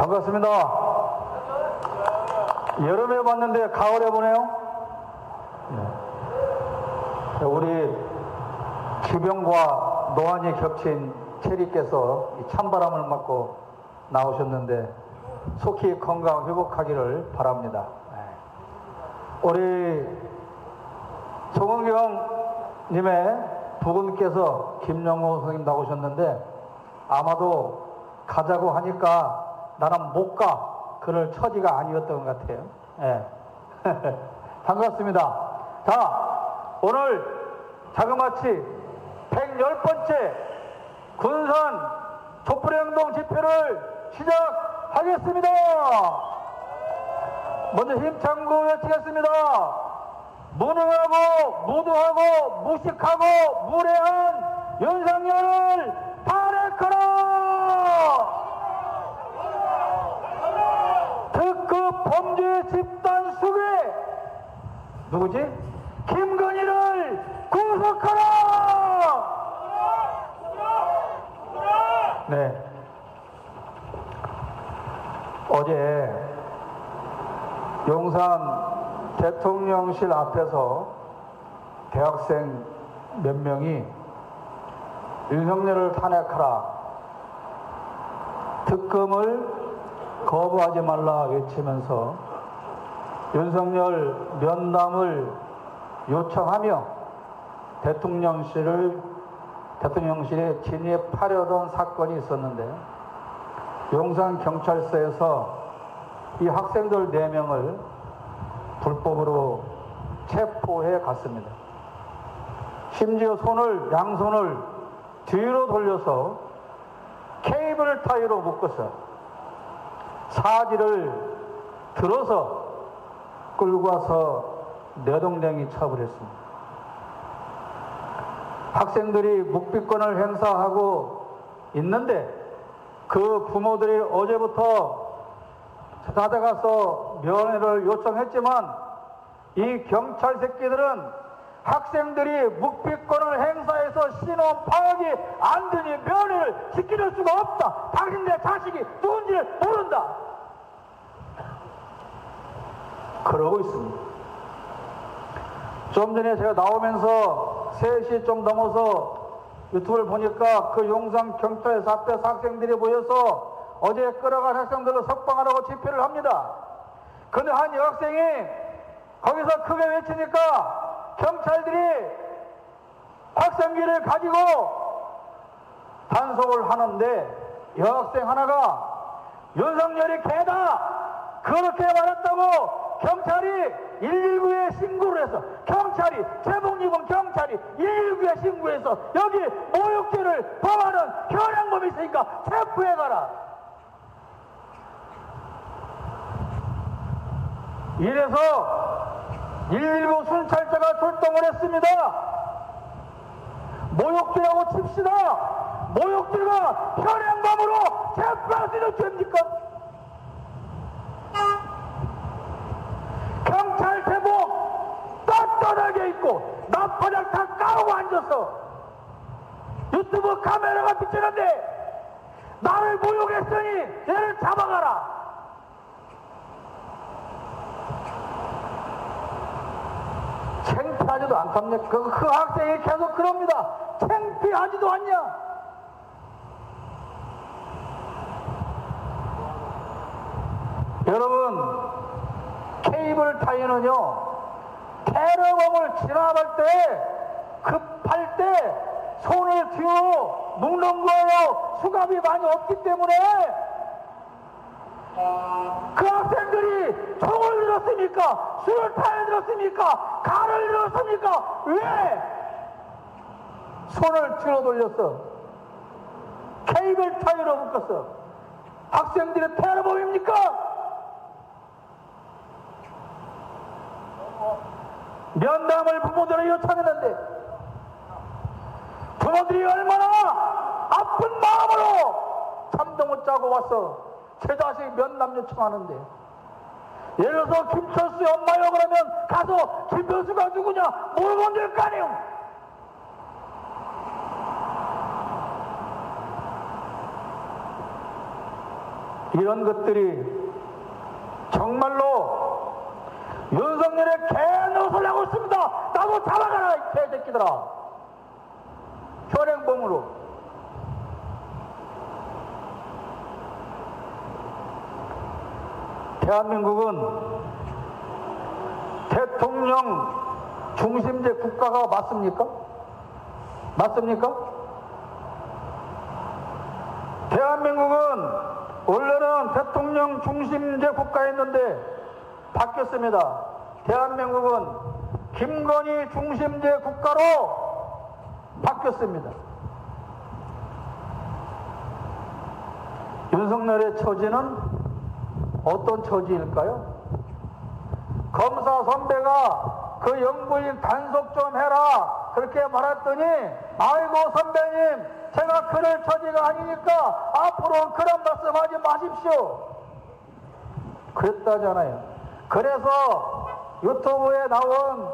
반갑습니다. 여름에 왔는데 가을에 보네요. 우리 기병과 노안이 겹친 체리께서 찬바람을 맞고 나오셨는데 속히 건강 회복하기를 바랍니다. 우리 송은경님의 부군께서 김영호 선생님 나오셨는데 아마도 가자고 하니까 나는 못 가. 그럴 처지가 아니었던 것 같아요. 예. 반갑습니다. 자, 오늘 자그마치 110번째 군산 촛불행동 집회를 시작하겠습니다. 먼저 힘창구 외치겠습니다. 무능하고 무도하고 무식하고 무례한 윤석열을 탄핵하라! 특급 범죄 집단 수괴 누구지? 김건희를 구속하라! 네. 어제 용산 대통령실 앞에서 대학생 몇 명이 윤석열을 탄핵하라, 특검을 거부하지 말라 외치면서 윤석열 면담을 요청하며 대통령실에 진입하려던 사건이 있었는데 용산경찰서에서 이 학생들 4명을 불법으로 체포해 갔습니다. 심지어 양손을 뒤로 돌려서 케이블 타이로 묶었어요. 사지를 들어서 끌고 와서 내동댕이 처벌했습니다. 학생들이 묵비권을 행사하고 있는데 그 부모들이 어제부터 찾아가서 면회를 요청했지만 이 경찰 새끼들은 학생들이 묵비권을 행사해서 신원 파악이 안 되니 면회를 시킬 수가 없다. 당신네 자식이 누군지를 모른다. 그러고 있습니다. 좀 전에 제가 나오면서 3시 좀 넘어서 유튜브를 보니까 그 용산 경찰서 앞에서 학생들이 모여서 어제 끌어간 학생들을 석방하라고 집회를 합니다. 근데 한 여학생이 거기서 크게 외치니까 경찰들이 확성기를 가지고 단속을 하는데 여학생 하나가 윤석열이 개다 그렇게 말했다고 경찰이 119에 신고를 해서 경찰이 제복입은 경찰이 119에 신고해서 여기 모욕죄를 범하는 현행범이 있으니까 체포해가라. 이래서 119 순찰자가 출동을 했습니다. 모욕죄라고 칩시다. 모욕죄가 현행범으로 체포할 수 있는 죄입니까? 경찰 제복 떳떳하게 입고 나파장 다 까고 앉아서 유튜브 카메라가 비치는데 나를 모욕했으니 얘를 잡아가라. 창피하지도 않답니까? 그 학생이 계속 그럽니다. 창피하지도 않냐? 여러분, 케이블 타이는요, 테러범을 진압할 때, 급할 때, 손을 뒤로 묶는 거예요. 수갑이 많이 없기 때문에. 그 학생들이 총을 들었습니까? 수류탄을 들었습니까? 칼을 들었습니까? 왜? 손을 뒤로 돌렸어. 케이블 타이로 묶었어. 학생들의 테러범입니까? 면담을 부모들이 요청했는데 부모들이 얼마나 아픈 마음으로 잠도 못 자고 와서 제 자식 면담 요청하는데 예를 들어서 김철수의 엄마요 그러면 가서 김철수가 누구냐 물어보면 될 거 아니에요. 이런 것들이 정말로 윤석열의 개노릇을 하고 있습니다. 나도 잡아가라, 이 개새끼들아. 현행범으로. 대한민국은 대통령 중심제 국가가 맞습니까? 맞습니까? 대한민국은 원래는 대통령 중심제 국가였는데 바뀌었습니다. 대한민국은 김건희 중심제 국가로 바뀌었습니다. 윤석열의 처지는 어떤 처지일까요? 검사 선배가 그 영부인 단속 좀 해라 그렇게 말했더니 아이고 선배님 제가 그럴 처지가 아니니까 앞으로 그런 말씀하지 마십시오 그랬다잖아요. 그래서 유튜브에 나온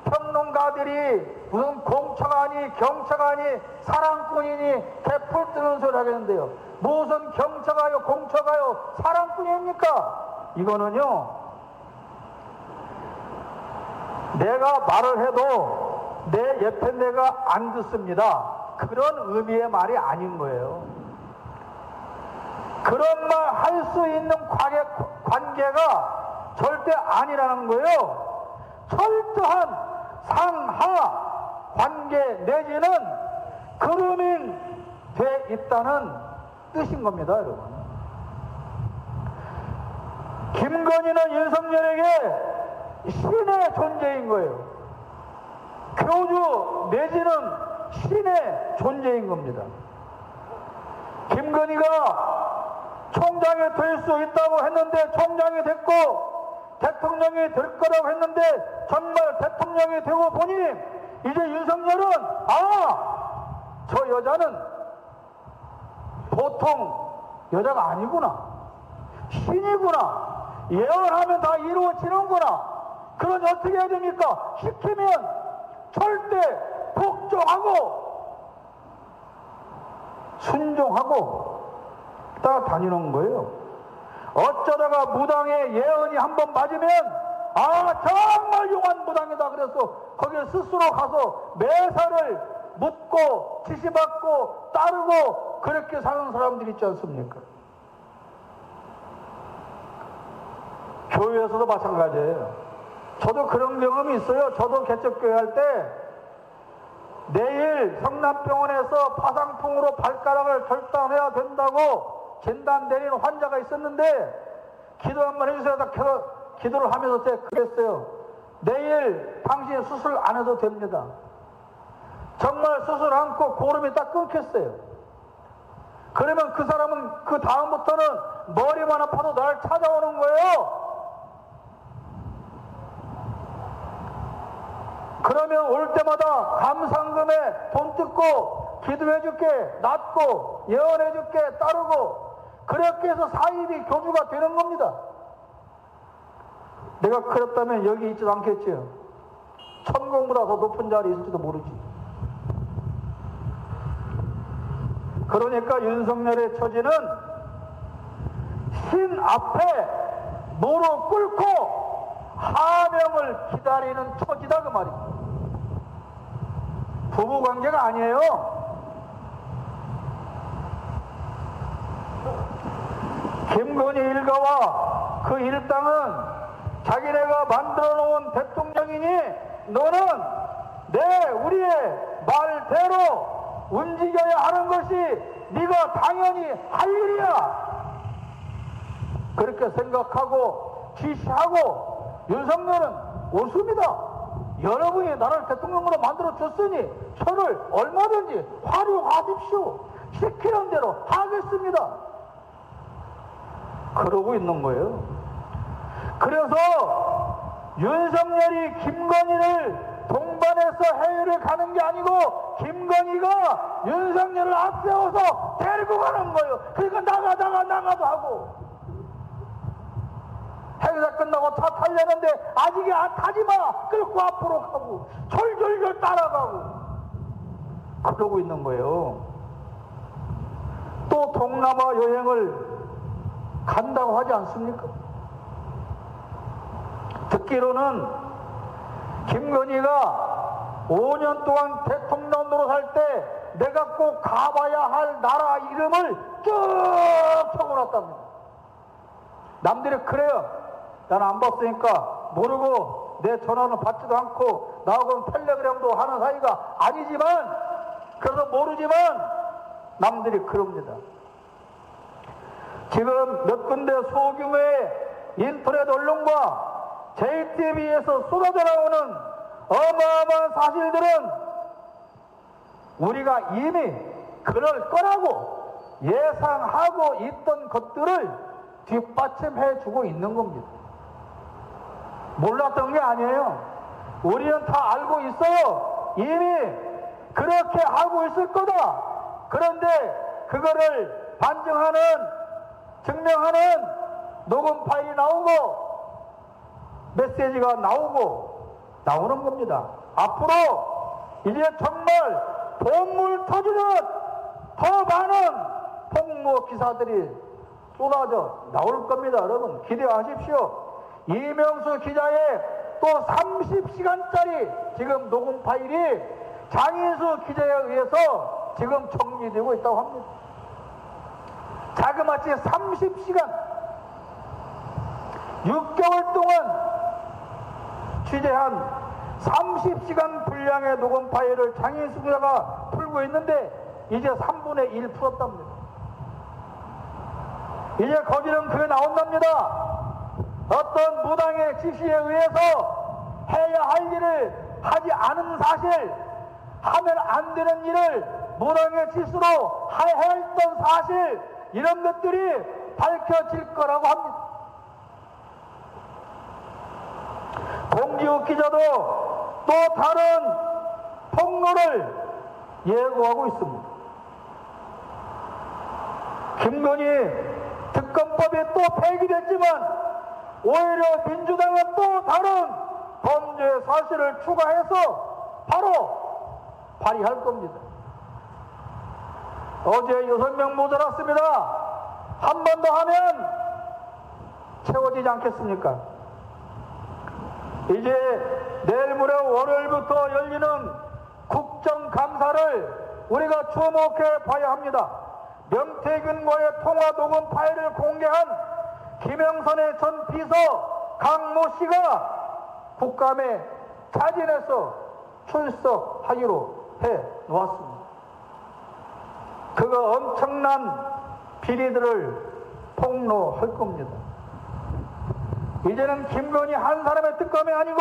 평론가들이 무슨 공처가니 경처가니 사랑꾼이니 개풀 뜨는 소리 하겠는데요. 무슨 경처가요 공처가요 사랑꾼입니까? 이거는요 내가 말을 해도 내 옆에 내가 안 듣습니다 그런 의미의 말이 아닌 거예요. 그런 말 할 수 있는 관계가 절대 아니라는 거예요. 철저한 상하 관계 내지는 그루밍 돼 있다는 뜻인 겁니다, 여러분. 김건희는 윤석열에게 신의 존재인 거예요. 교주 내지는 신의 존재인 겁니다. 김건희가 총장이 될 수 있다고 했는데 총장이 됐고 대통령이 될 거라고 했는데 정말 대통령이 되고 보니 이제 윤석열은 저 여자는 보통 여자가 아니구나 신이구나 예언하면 다 이루어지는구나. 그러니 어떻게 해야 됩니까? 시키면 절대 복종하고 순종하고 따라다니는 거예요. 어쩌다가 무당의 예언이 한번 맞으면 정말 용한 무당이다 그래서 거기에 스스로 가서 매사를 묻고 지시받고 따르고 그렇게 사는 사람들이 있지 않습니까? 교회에서도 마찬가지예요. 저도 그런 경험이 있어요. 저도 개척교회 할 때 내일 성남병원에서 파상풍으로 발가락을 절단해야 된다고 진단 내린 환자가 있었는데 기도 한번 해주세요. 기도를 하면서 제가 그랬어요. 내일 당신 수술 안 해도 됩니다. 정말 수술 않고 고름이 딱 끊겼어요. 그러면 그 사람은 그 다음부터는 머리만 아파도 날 찾아오는 거예요. 그러면 올 때마다 감상금에 돈 뜯고 기도해줄게 낫고 예언해줄게 따르고 그렇게 해서 사입이 교주가 되는 겁니다. 내가 그랬다면 여기 있지도 않겠지요. 천공보다 더 높은 자리에 있을지도 모르지. 그러니까 윤석열의 처지는 신 앞에 무릎 꿇고 하명을 기다리는 처지다 그 말입니다. 부부관계가 아니에요. 김건희 일가와 그 일당은 자기네가 만들어 놓은 대통령이니 너는 우리의 말대로 움직여야 하는 것이 네가 당연히 할 일이야. 그렇게 생각하고 지시하고 윤석열은 옳습니다. 여러분이 나를 대통령으로 만들어 줬으니 저를 얼마든지 활용하십시오. 시키는 대로 하겠습니다. 그러고 있는 거예요. 그래서 윤석열이 김건희를 동반해서 해외를 가는 게 아니고 김건희가 윤석열을 앞세워서 데리고 가는 거예요. 그러니까 나가도 하고 행사 끝나고 차 타려는데 아직 타지 마 끌고 앞으로 가고 졸졸졸 따라가고 그러고 있는 거예요. 또 동남아 여행을 간다고 하지 않습니까? 듣기로는 김건희가 5년 동안 대통령 노릇할 때 내가 꼭 가봐야 할 나라 이름을 쭉 적어놨답니다. 남들이 그래요. 나는 안 봤으니까 모르고 내 전화는 받지도 않고 나하고는 텔레그램도 하는 사이가 아니지만, 그래서 모르지만 남들이 그럽니다. 지금 몇 군데 소규모의 인터넷 언론과 JTBC에서 쏟아져 나오는 어마어마한 사실들은 우리가 이미 그럴 거라고 예상하고 있던 것들을 뒷받침해 주고 있는 겁니다. 몰랐던 게 아니에요. 우리는 다 알고 있어요. 이미 그렇게 하고 있을 거다. 그런데 그거를 반증하는, 증명하는 녹음 파일이 나오고 메시지가 나오는 겁니다. 앞으로 이제 정말 본물 터지듯 더 많은 폭로 기사들이 쏟아져 나올 겁니다. 여러분 기대하십시오. 이명수 기자의 또 30시간짜리 지금 녹음 파일이 장인수 기자에 의해서 지금 정리되고 있다고 합니다. 자그마치 30시간 6개월 동안 취재한 30시간 분량의 녹음 파일을 장인수 기자가 풀고 있는데 이제 3분의 1 풀었답니다. 이제 거기는 그게 나온답니다. 어떤 무당의 지시에 의해서 해야 할 일을 하지 않은 사실, 하면 안 되는 일을 무당의 지시로 해야 했던 사실, 이런 것들이 밝혀질 거라고 합니다. 동지욱 기자도 또 다른 폭로를 예고하고 있습니다. 김건희 특검법이 또 폐기됐지만 오히려 민주당은 또 다른 범죄 사실을 추가해서 바로 발의할 겁니다. 어제 6명 모자랐습니다. 한 번 더 하면 채워지지 않겠습니까? 이제 내일 모레 월요일부터 열리는 국정감사를 우리가 주목해 봐야 합니다. 명태균과의 통화 녹음 파일을 공개한 김영선의 전 비서 강모 씨가 국감에 자진해서 출석하기로 해 놓았습니다. 그거 엄청난 비리들을 폭로할 겁니다. 이제는 김건희 한 사람의 특검이 아니고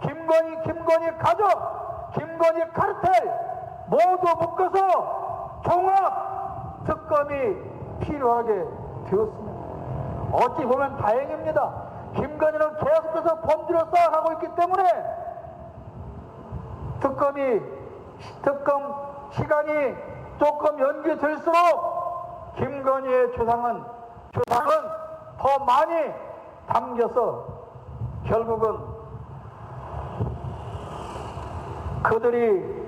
김건희 가족, 김건희 카르텔 모두 묶어서 종합 특검이 필요하게 되었습니다. 어찌 보면 다행입니다. 김건희는 계속해서 범죄를 쌓아가고 있기 때문에 특검 시간이 조금 연기될수록 김건희의 주장은 더 많이 담겨서 결국은 그들이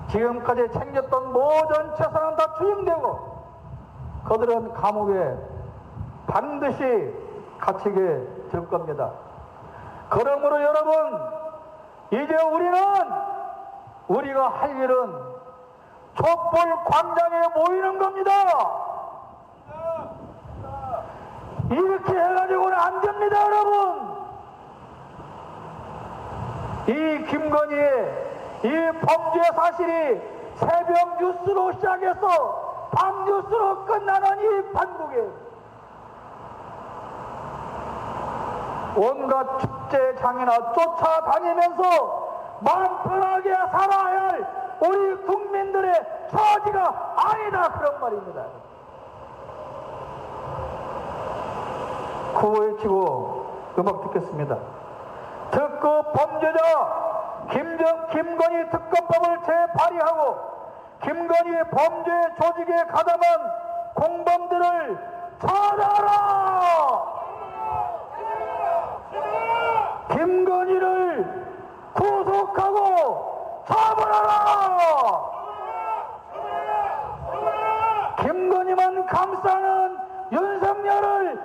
지금까지 챙겼던 모든 재산은 다 추징되고 그들은 감옥에 반드시 갇히게 될 겁니다. 그러므로 여러분, 이제 우리가 할 일은 촛불 광장에 모이는 겁니다. 이렇게 해가지고는 안 됩니다, 여러분. 이 김건희의 이 범죄 사실이 새벽 뉴스로 시작해서 밤 뉴스로 끝나는 이 판국에 온갖 축제장이나 쫓아다니면서 마음 편하게 살아야 할 우리 국민들의 처지가 아니다, 그런 말입니다. 구호해치고 음악 듣겠습니다. 특급 범죄자 김건희 특검법을 재발의하고 김건희 범죄 조직에 가담한 공범들을 찾아라! 김건희를 구속하고 처벌하라! 김건희만 감싸는 윤석열 나라를